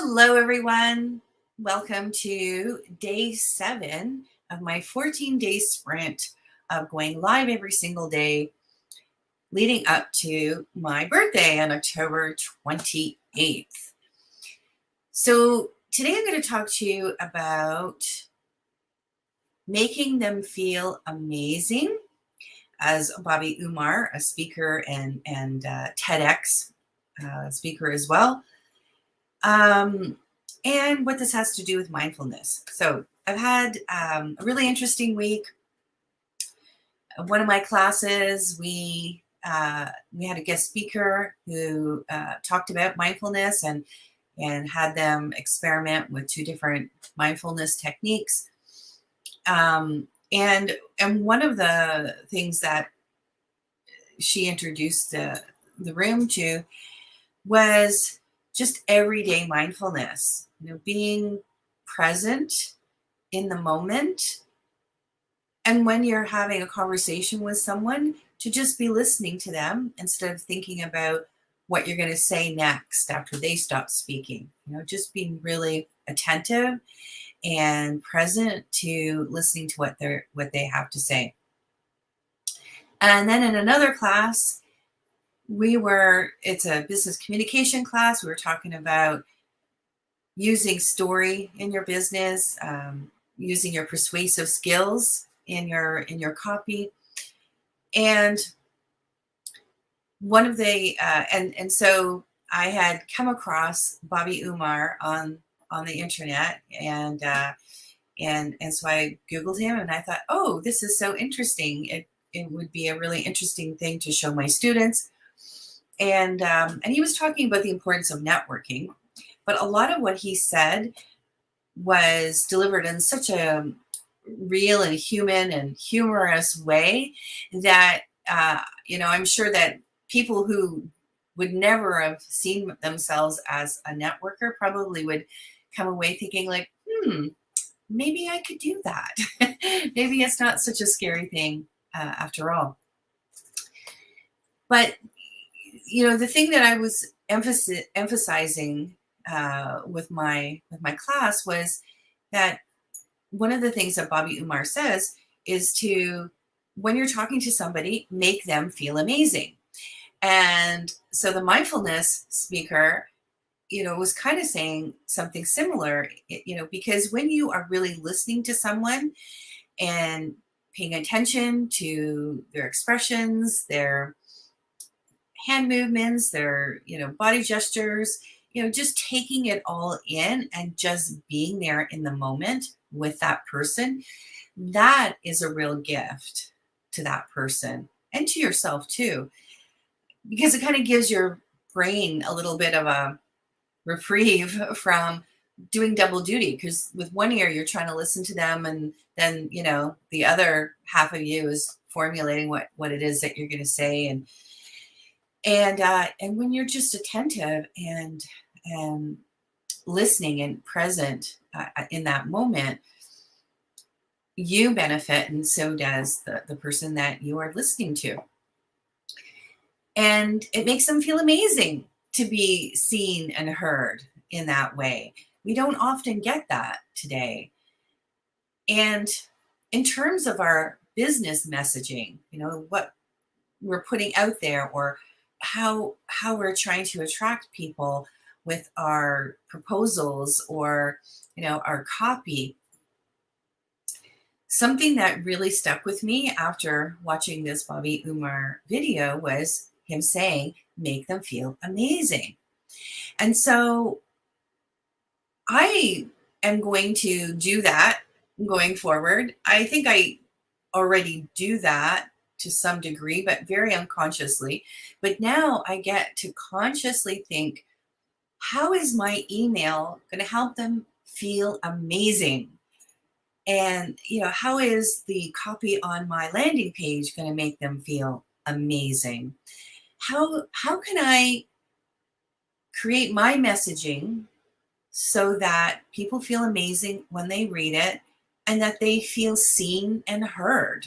Hello, everyone. Welcome to day 7 of my 14-day sprint of going live every single day leading up to my birthday on October 28th. So today I'm going to talk to you about making them feel amazing as Bobby Umar, a speaker and TEDx speaker as well. And what this has to do with mindfulness. So I've had a really interesting week. One of my classes, we had a guest speaker who talked about mindfulness and had them experiment with 2 different mindfulness techniques. And one of the things that she introduced the room to was just everyday mindfulness, being present in the moment. And when you're having a conversation with someone, to just be listening to them instead of thinking about what you're going to say next after they stop speaking. Just being really attentive and present to listening to what they have to say. And then in another class, it's a business communication class. We were talking about using story in your business, using your persuasive skills in your copy. And one of the, and so I had come across Bobby Umar on the internet, and so I Googled him, and I thought, oh, this is so interesting. It would be a really interesting thing to show my students. And he was talking about the importance of networking, but a lot of what he said was delivered in such a real and human and humorous way that, I'm sure that people who would never have seen themselves as a networker probably would come away thinking like, maybe I could do that. Maybe it's not such a scary thing after all. But the thing that I was emphasizing with my class was that one of the things that Bobby Umar says is to, when you're talking to somebody, make them feel amazing. And so the mindfulness speaker, was kind of saying something similar, because when you are really listening to someone and paying attention to their expressions, their hand movements, their, body gestures, just taking it all in and just being there in the moment with that person, that is a real gift to that person and to yourself too, because it kind of gives your brain a little bit of a reprieve from doing double duty, because with one ear you're trying to listen to them, and then the other half of you is formulating what it is that you're going to say, and when you're just attentive and listening and present in that moment, you benefit, and so does the person that you are listening to. And it makes them feel amazing to be seen and heard in that way. We don't often get that today. And in terms of our business messaging, what we're putting out there, or how we're trying to attract people with our proposals or our copy. Something that really stuck with me after watching this Bobby Umar video was him saying, make them feel amazing. And so I am going to do that going forward. I think I already do that to some degree, but very unconsciously. But now I get to consciously think, how is my email going to help them feel amazing? And, how is the copy on my landing page going to make them feel amazing? How can I create my messaging so that people feel amazing when they read it and that they feel seen and heard?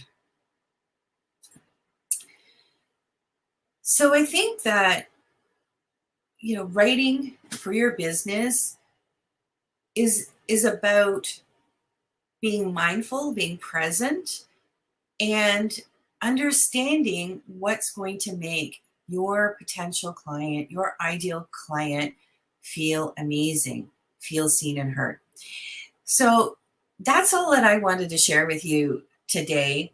So I think that, writing for your business is about being mindful, being present, and understanding what's going to make your potential client, your ideal client, feel amazing, feel seen and heard. So that's all that I wanted to share with you today.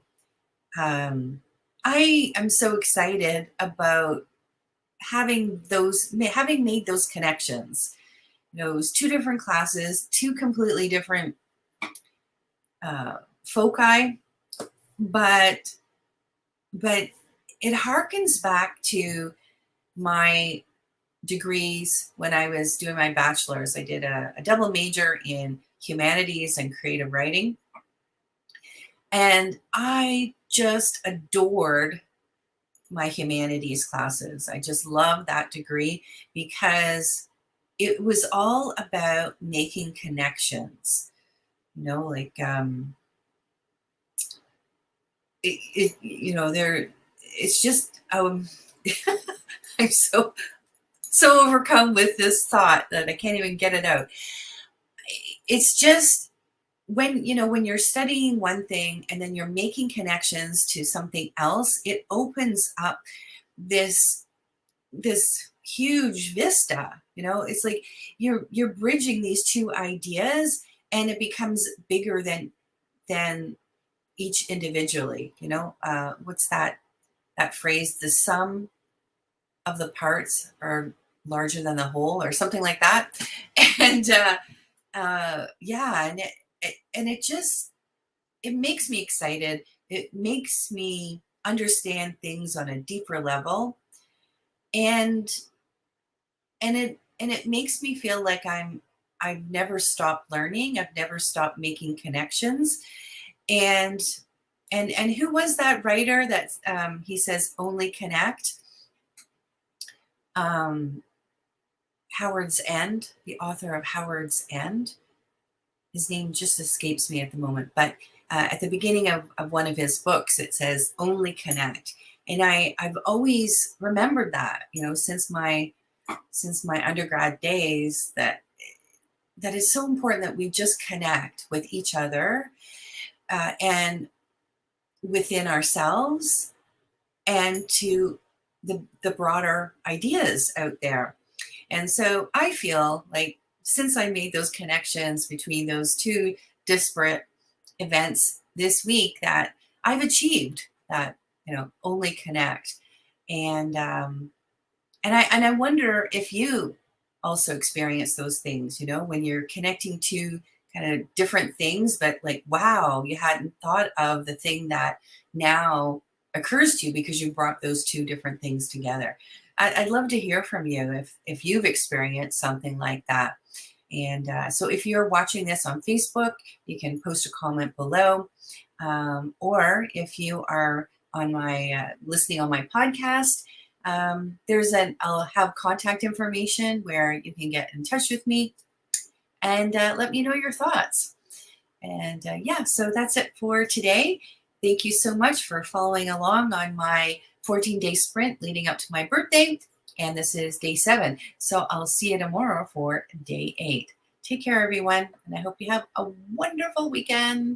Um, I am so excited about having made those connections. Those two different classes, two completely different foci, but but it harkens back to my degrees when I was doing my bachelor's. I did a double major in humanities and creative writing. And I just adored my humanities classes. I just loved that degree because it was all about making connections. Like there. It's just I'm so overcome with this thought that I can't even get it out. It's just when you're studying one thing and then you're making connections to something else, it opens up this huge vista. It's like you're bridging these two ideas, and it becomes bigger than each individually. What's that phrase? The sum of the parts are larger than the whole, or something like that. And yeah, and it makes me excited. It makes me understand things on a deeper level, and it makes me feel like I've never stopped learning. I've never stopped making connections. And who was that writer that he says only connect? Howard's End, the author of Howard's End. His name just escapes me at the moment, but at the beginning of one of his books, it says only connect. And I've always remembered that, since my undergrad days, that is so important, that we just connect with each other and within ourselves, and to the broader ideas out there. And so I feel like since I made those connections between those two disparate events this week, that I've achieved that, only connect. And I wonder if you also experience those things, when you're connecting to kind of different things, but like, wow, you hadn't thought of the thing that now occurs to you because you brought those two different things together. I'd love to hear from you if you've experienced something like that. And so if you're watching this on Facebook, you can post a comment below. Or if you are on my listening on my podcast, I'll have contact information where you can get in touch with me and let me know your thoughts. And yeah, so that's it for today. Thank you so much for following along on my 14-day sprint leading up to my birthday. And this is day 7. So I'll see you tomorrow for day 8. Take care, everyone. And I hope you have a wonderful weekend.